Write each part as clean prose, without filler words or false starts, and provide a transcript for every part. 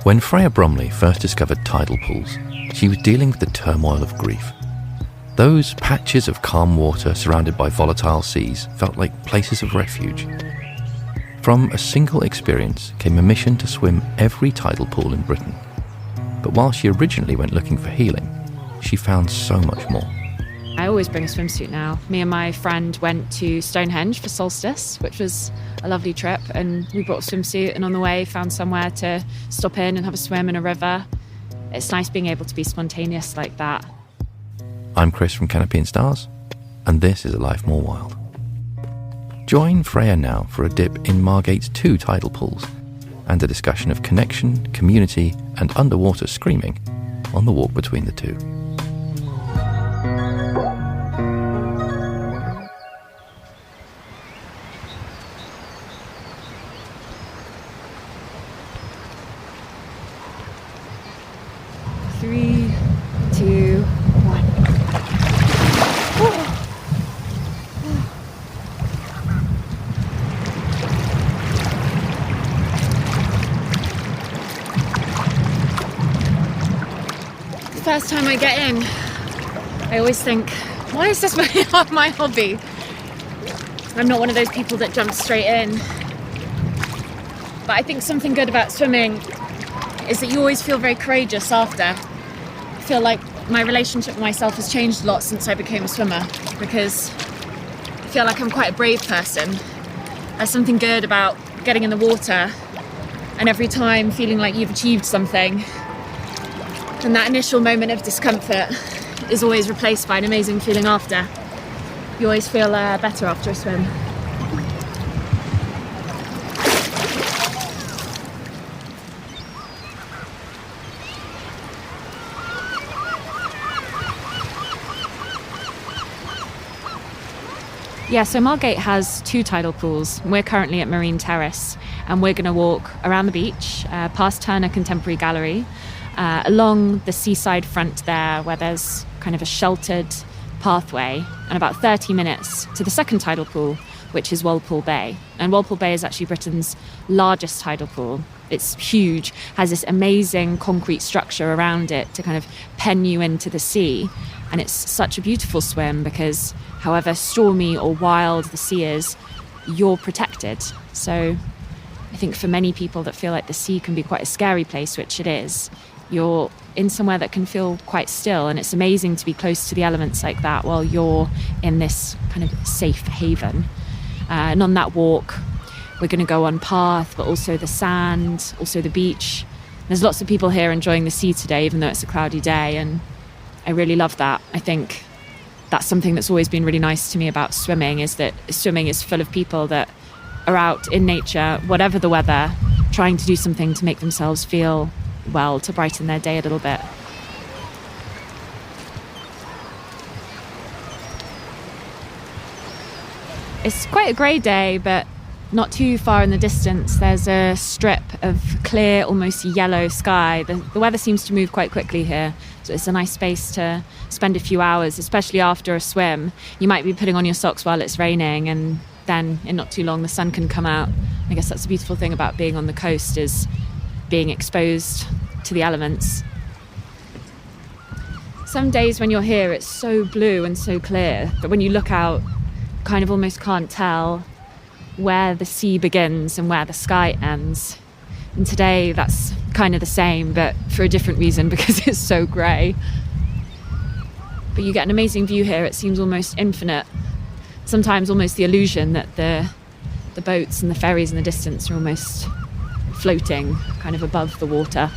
When Freya Bromley first discovered tidal pools, she was dealing with the turmoil of grief. Those patches of calm water surrounded by volatile seas felt like places of refuge. From a single experience came a mission to swim every tidal pool in Britain. But while she originally went looking for healing, she found so much more. I always bring a swimsuit now. Me and my friend went to Stonehenge for solstice, which was a lovely trip, and we brought a swimsuit and on the way found somewhere to stop in and have a swim in a river. It's nice being able to be spontaneous like that. I'm Chris from Canopy Stars, and this is A Life More Wild. Join Freya now for a dip in Margate's 2 tidal pools and a discussion of connection, community and underwater screaming on the walk between the two. Three, two, one. The first time I get in, I always think, why is this my hobby? I'm not one of those people that jump straight in. But I think something good about swimming is that you always feel very courageous after. I feel like my relationship with myself has changed a lot since I became a swimmer, because I feel like I'm quite a brave person. There's something good about getting in the water and every time feeling like you've achieved something. And that initial moment of discomfort is always replaced by an amazing feeling after. You always feel better after a swim. Yeah, so Margate has 2 tidal pools. We're currently at Marine Terrace, and we're going to walk around the beach, past Turner Contemporary Gallery, along the seaside front there, where there's kind of a sheltered pathway, and about 30 minutes to the second tidal pool, which is Walpole Bay. And Walpole Bay is actually Britain's largest tidal pool. It's huge, has this amazing concrete structure around it to kind of pen you into the sea. And it's such a beautiful swim because however stormy or wild the sea is, you're protected. So I think for many people that feel like the sea can be quite a scary place, which it is, you're in somewhere that can feel quite still. And it's amazing to be close to the elements like that while you're in this kind of safe haven. And on that walk, we're going to go on path, but also the sand, also the beach. There's lots of people here enjoying the sea today, even though it's a cloudy day. And I really love that. I think that's something that's always been really nice to me about swimming, is that swimming is full of people that are out in nature, whatever the weather, trying to do something to make themselves feel well, to brighten their day a little bit. It's quite a grey day, but not too far in the distance there's a strip of clear, almost yellow sky. The weather seems to move quite quickly here, so it's a nice space to spend a few hours, especially after a swim. You might be putting on your socks while it's raining, and then in not too long the sun can come out. I guess that's the beautiful thing about being on the coast, is being exposed to the elements. Some days when you're here it's so blue and so clear, but when you look out, kind of almost can't tell where the sea begins and where the sky ends. And today that's kind of the same, but for a different reason, because it's so grey. But you get an amazing view here. It seems almost infinite. Sometimes almost the illusion that the boats and the ferries in the distance are almost floating kind of above the water.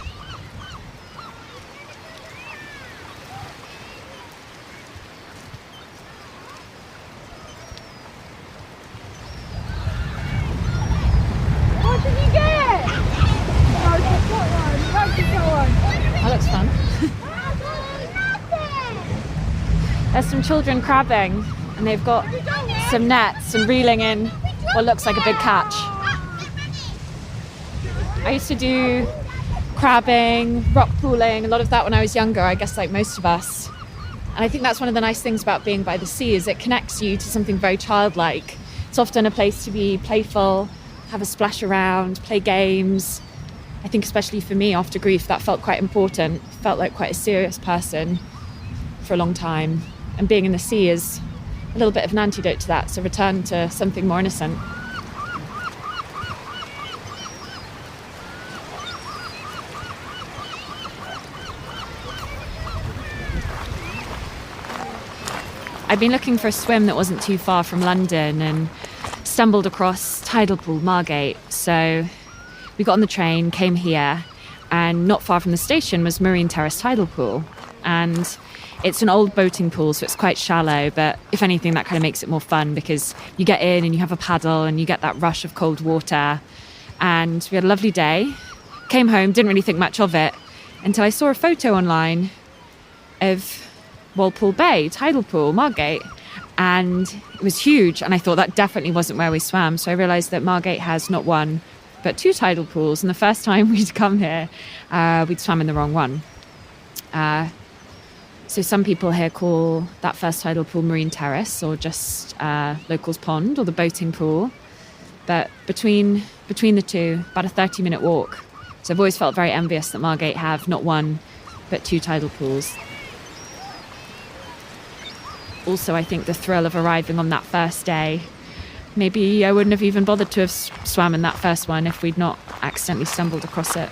That looks fun. There's some children crabbing, and they've got some nets and reeling in what looks like a big catch. I used to do crabbing, rock pooling, a lot of that when I was younger, I guess like most of us. And I think that's one of the nice things about being by the sea, is it connects you to something very childlike. It's often a place to be playful, have a splash around, play games. I think especially for me after grief, that felt quite important. Felt like quite a serious person for a long time. And being in the sea is a little bit of an antidote to that, so return to something more innocent. I'd been looking for a swim that wasn't too far from London and stumbled across tidal pool Margate. So we got on the train, came here, and not far from the station was Marine Terrace Tidal Pool. And it's an old boating pool, so it's quite shallow, but if anything, that kind of makes it more fun because you get in and you have a paddle and you get that rush of cold water. And we had a lovely day. Came home, didn't really think much of it until I saw a photo online of Walpole Bay, tidal pool, Margate, and it was huge, and I thought that definitely wasn't where we swam. So I realised that Margate has not one, but 2 tidal pools, and the first time we'd come here, we'd swam in the wrong one. So some people here call that first tidal pool Marine Terrace, or just Locals Pond, or the boating pool. But between the two, about a 30-minute walk. So I've always felt very envious that Margate have not one, but 2 tidal pools. Also, I think the thrill of arriving on that first day, maybe I wouldn't have even bothered to have swam in that first one if we'd not accidentally stumbled across it.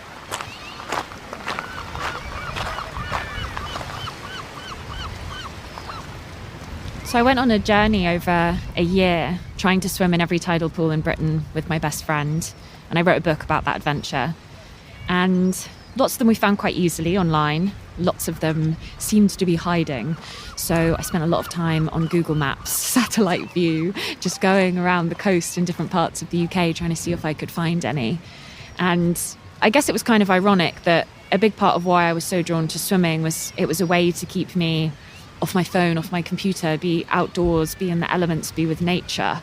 So I went on a journey over a year trying to swim in every tidal pool in Britain with my best friend, and I wrote a book about that adventure. And lots of them we found quite easily online. Lots of them seemed to be hiding. So I spent a lot of time on Google Maps, satellite view, just going around the coast in different parts of the UK trying to see if I could find any. And I guess it was kind of ironic that a big part of why I was so drawn to swimming was it was a way to keep me off my phone, off my computer, be outdoors, be in the elements, be with nature.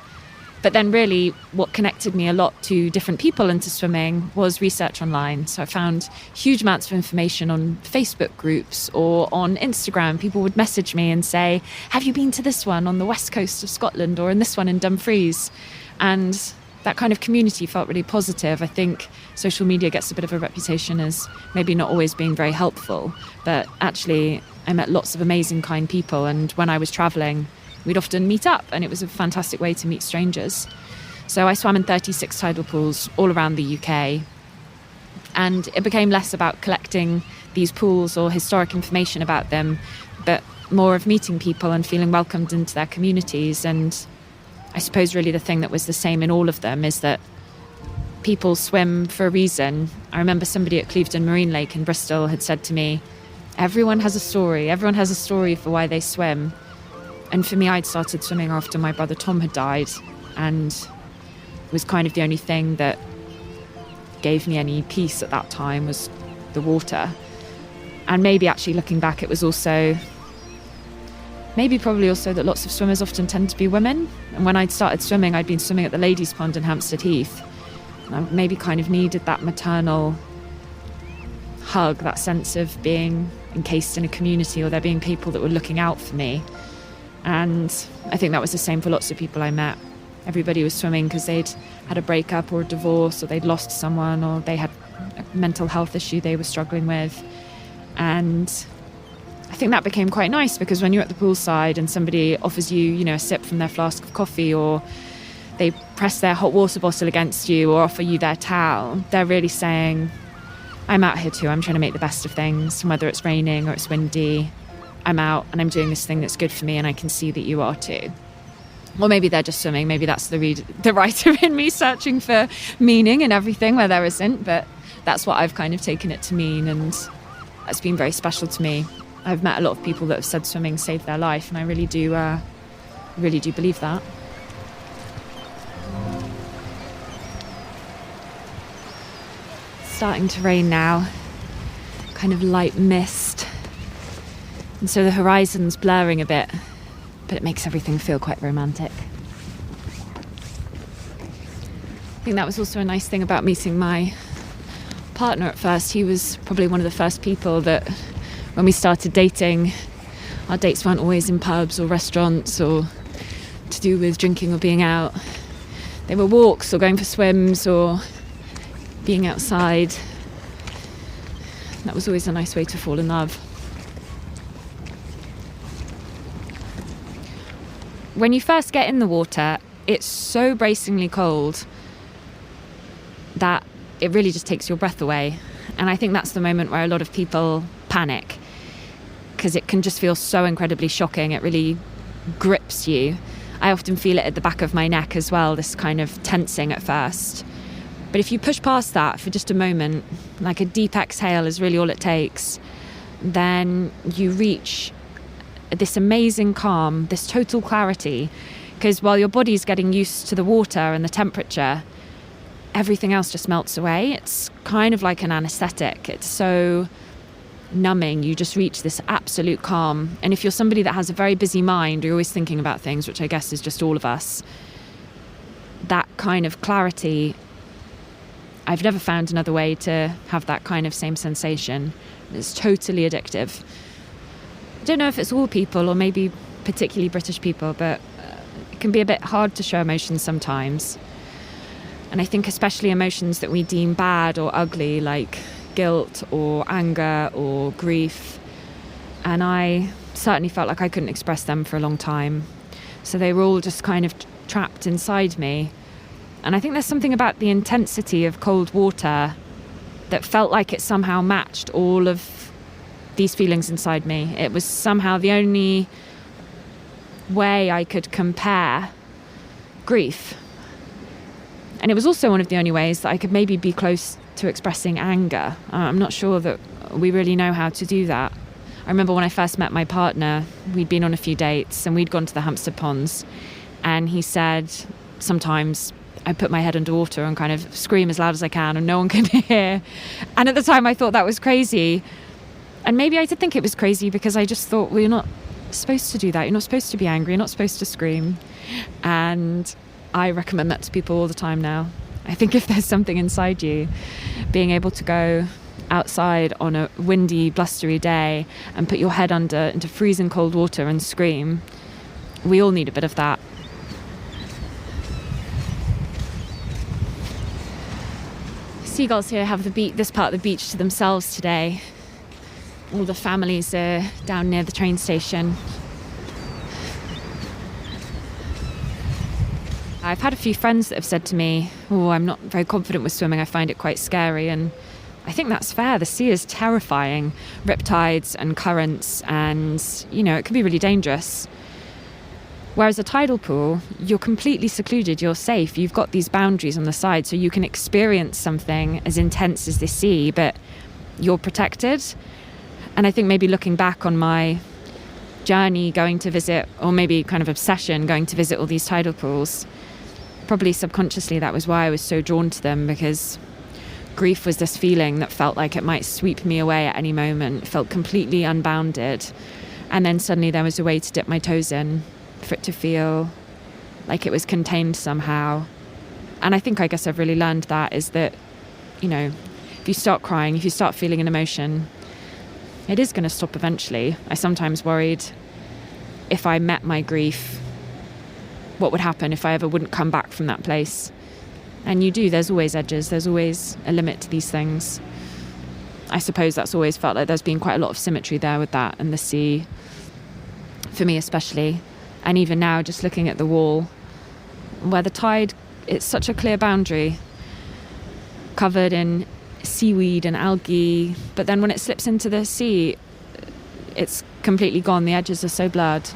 But then really what connected me a lot to different people and to swimming was research online. So I found huge amounts of information on Facebook groups or on Instagram. People would message me and say, have you been to this one on the west coast of Scotland or in this one in Dumfries? And that kind of community felt really positive. I think social media gets a bit of a reputation as maybe not always being very helpful, but actually I met lots of amazing, kind people. And when I was traveling, we'd often meet up, and it was a fantastic way to meet strangers. So I swam in 36 tidal pools all around the UK. And it became less about collecting these pools or historic information about them, but more of meeting people and feeling welcomed into their communities. And I suppose really the thing that was the same in all of them is that people swim for a reason. I remember somebody at Clevedon Marine Lake in Bristol had said to me, everyone has a story for why they swim. And for me, I'd started swimming after my brother Tom had died, and it was kind of the only thing that gave me any peace at that time was the water. And maybe actually looking back, it was also, probably also that lots of swimmers often tend to be women. And when I'd started swimming, I'd been swimming at the Ladies' Pond in Hampstead Heath. And I maybe kind of needed that maternal hug, that sense of being encased in a community or there being people that were looking out for me. And I think that was the same for lots of people I met. Everybody was swimming because they'd had a breakup or a divorce, or they'd lost someone, or they had a mental health issue they were struggling with. And I think that became quite nice, because when you're at the poolside and somebody offers you, a sip from their flask of coffee, or they press their hot water bottle against you or offer you their towel, they're really saying, I'm out here too, I'm trying to make the best of things, and whether it's raining or it's windy, I'm out and I'm doing this thing that's good for me, and I can see that you are too. Or maybe they're just swimming, maybe that's the writer in me searching for meaning in everything where there isn't, but that's what I've kind of taken it to mean, and that's been very special to me. I've met a lot of people that have said swimming saved their life, and I really do believe that. It's starting to rain now, kind of light mist. And so the horizon's blurring a bit, but it makes everything feel quite romantic. I think that was also a nice thing about meeting my partner at first. He was probably one of the first people that, when we started dating, our dates weren't always in pubs or restaurants or to do with drinking or being out. They were walks or going for swims or being outside. That was always a nice way to fall in love. When you first get in the water, it's so bracingly cold that it really just takes your breath away. And I think that's the moment where a lot of people panic, because it can just feel so incredibly shocking. It really grips you. I often feel it at the back of my neck as well, this kind of tensing at first. But if you push past that for just a moment, like a deep exhale is really all it takes, then you reach this amazing calm, this total clarity. Because while your body's getting used to the water and the temperature, everything else just melts away. It's kind of like an anesthetic. It's so numbing. You just reach this absolute calm. And if you're somebody that has a very busy mind, you're always thinking about things, which I guess is just all of us, that kind of clarity, I've never found another way to have that kind of same sensation. It's totally addictive. I don't know if it's all people or maybe particularly British people, but it can be a bit hard to show emotions sometimes. And I think especially emotions that we deem bad or ugly, like guilt or anger or grief. And I certainly felt like I couldn't express them for a long time. So they were all just kind of trapped inside me. And I think there's something about the intensity of cold water that felt like it somehow matched all of these feelings inside me. It was somehow the only way I could compare grief. And it was also one of the only ways that I could maybe be close to expressing anger. I'm not sure that we really know how to do that. I remember when I first met my partner, we'd been on a few dates and we'd gone to the Hampstead Ponds, and he said, sometimes I put my head underwater and kind of scream as loud as I can and no one can hear. And at the time I thought that was crazy. And maybe I did think it was crazy because I just thought, well, you're not supposed to do that. You're not supposed to be angry. You're not supposed to scream. And I recommend that to people all the time now. I think if there's something inside you, being able to go outside on a windy, blustery day and put your head into freezing cold water and scream, we all need a bit of that. Seagulls here have this part of the beach to themselves today. All the families are down near the train station. I've had a few friends that have said to me, oh, I'm not very confident with swimming, I find it quite scary. And I think that's fair. The sea is terrifying. Riptides and currents, and, it can be really dangerous. Whereas a tidal pool, you're completely secluded, you're safe. You've got these boundaries on the side, so you can experience something as intense as the sea, but you're protected. And I think maybe looking back on my journey going to visit, or maybe kind of obsession going to visit all these tidal pools, probably subconsciously that was why I was so drawn to them, because grief was this feeling that felt like it might sweep me away at any moment. It felt completely unbounded. And then suddenly there was a way to dip my toes in, for it to feel like it was contained somehow. And I guess I've really learned that is that, if you start crying, if you start feeling an emotion, it is going to stop eventually. I sometimes worried if I met my grief, what would happen if I ever wouldn't come back from that place. And you do, there's always edges, there's always a limit to these things. I suppose that's always felt like there's been quite a lot of symmetry there with that and the sea, for me especially. And even now, just looking at the wall, where the tide, it's such a clear boundary, covered in seaweed and algae, but then when it slips into the sea, it's completely gone. The edges are so blurred.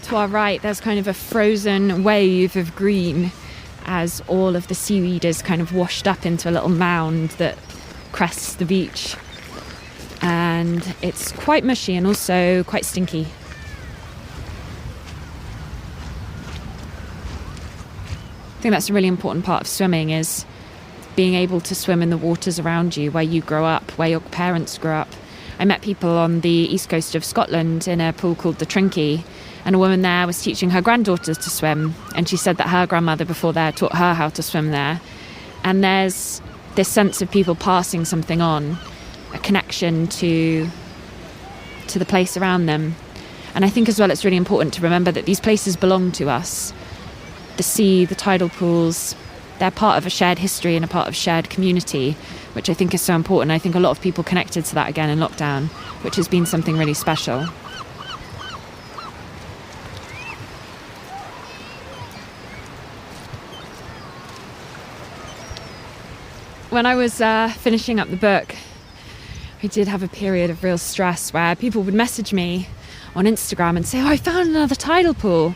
To our right, there's kind of a frozen wave of green as all of the seaweed is kind of washed up into a little mound that crests the beach. And it's quite mushy and also quite stinky. I think that's a really important part of swimming, is being able to swim in the waters around you, where you grow up, where your parents grew up. I met people on the east coast of Scotland in a pool called the Trinky, and a woman there was teaching her granddaughters to swim, and she said that her grandmother before there taught her how to swim there. And there's this sense of people passing something on, a connection to to the place around them. And I think as well it's really important to remember that these places belong to us. The sea, the tidal pools, they're part of a shared history and a part of shared community, which I think is so important. I think a lot of people connected to that again in lockdown, which has been something really special. When I was finishing up the book, I did have a period of real stress where people would message me on Instagram and say, "Oh, I found another tidal pool."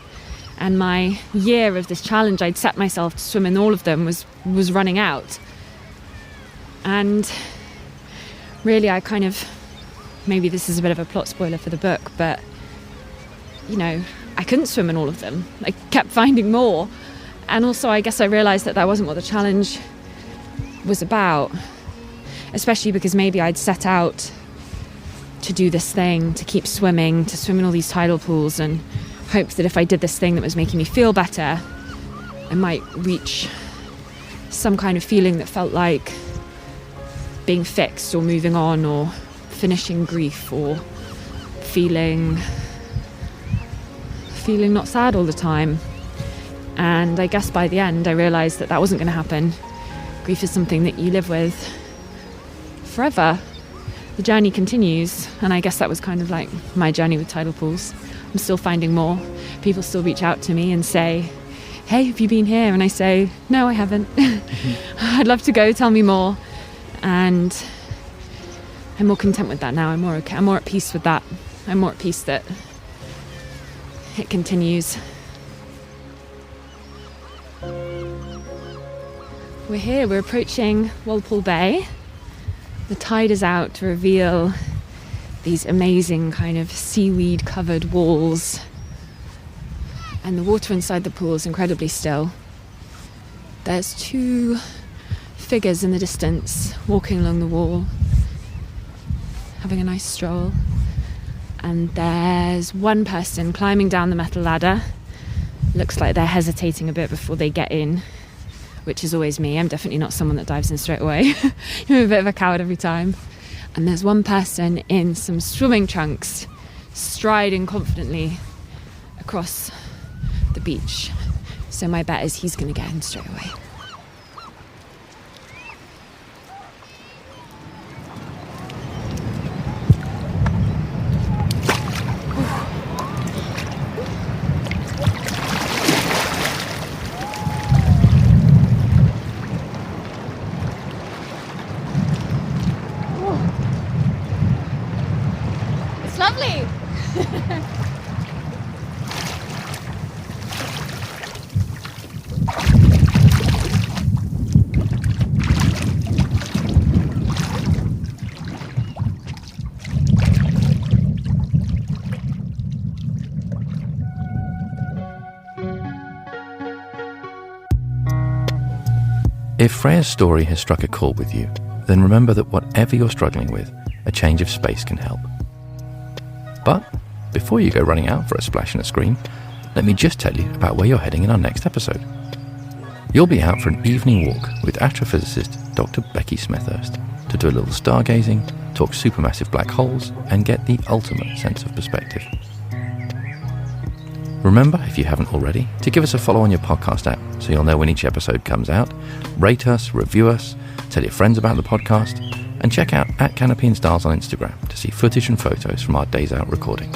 And my year of this challenge I'd set myself to swim in all of them was running out. And really I kind of, maybe this is a bit of a plot spoiler for the book, but, you know, I couldn't swim in all of them. I kept finding more. And also I guess I realised that wasn't what the challenge was about, especially because maybe I'd set out to do this thing, to keep swimming, to swim in all these tidal pools, and hoped that if I did this thing that was making me feel better, I might reach some kind of feeling that felt like being fixed or moving on or finishing grief or feeling not sad all the time. And I guess by the end I realised that wasn't going to happen. Grief is something that you live with forever. The journey continues, and I guess that was kind of like my journey with tidal pools. I'm still finding more. People still reach out to me and say, "Hey, have you been here?" And I say, "No, I haven't." I'd love to go, tell me more. And I'm more content with that now. I'm more okay. I'm more at peace with that. I'm more at peace that it continues. We're here, we're approaching Walpole Bay. The tide is out to reveal these amazing kind of seaweed covered walls, and the water inside the pool is incredibly still. There's two figures in the distance walking along the wall, having a nice stroll, and there's one person climbing down the metal ladder. Looks like they're hesitating a bit before they get in, which is always me. I'm definitely not someone that dives in straight away. I'm a bit of a coward every time. And there's one person in some swimming trunks striding confidently across the beach. So my bet is he's going to get in straight away. Lovely. If Freya's story has struck a chord with you, then remember that whatever you're struggling with, a change of space can help. But before you go running out for a splash and a scream, let me just tell you about where you're heading in our next episode. You'll be out for an evening walk with astrophysicist Dr. Becky Smethurst to do a little stargazing, talk supermassive black holes, and get the ultimate sense of perspective. Remember, if you haven't already, to give us a follow on your podcast app so you'll know when each episode comes out, rate us, review us, tell your friends about the podcast, and check out @Canopy Stars on Instagram to see footage and photos from our days out recording.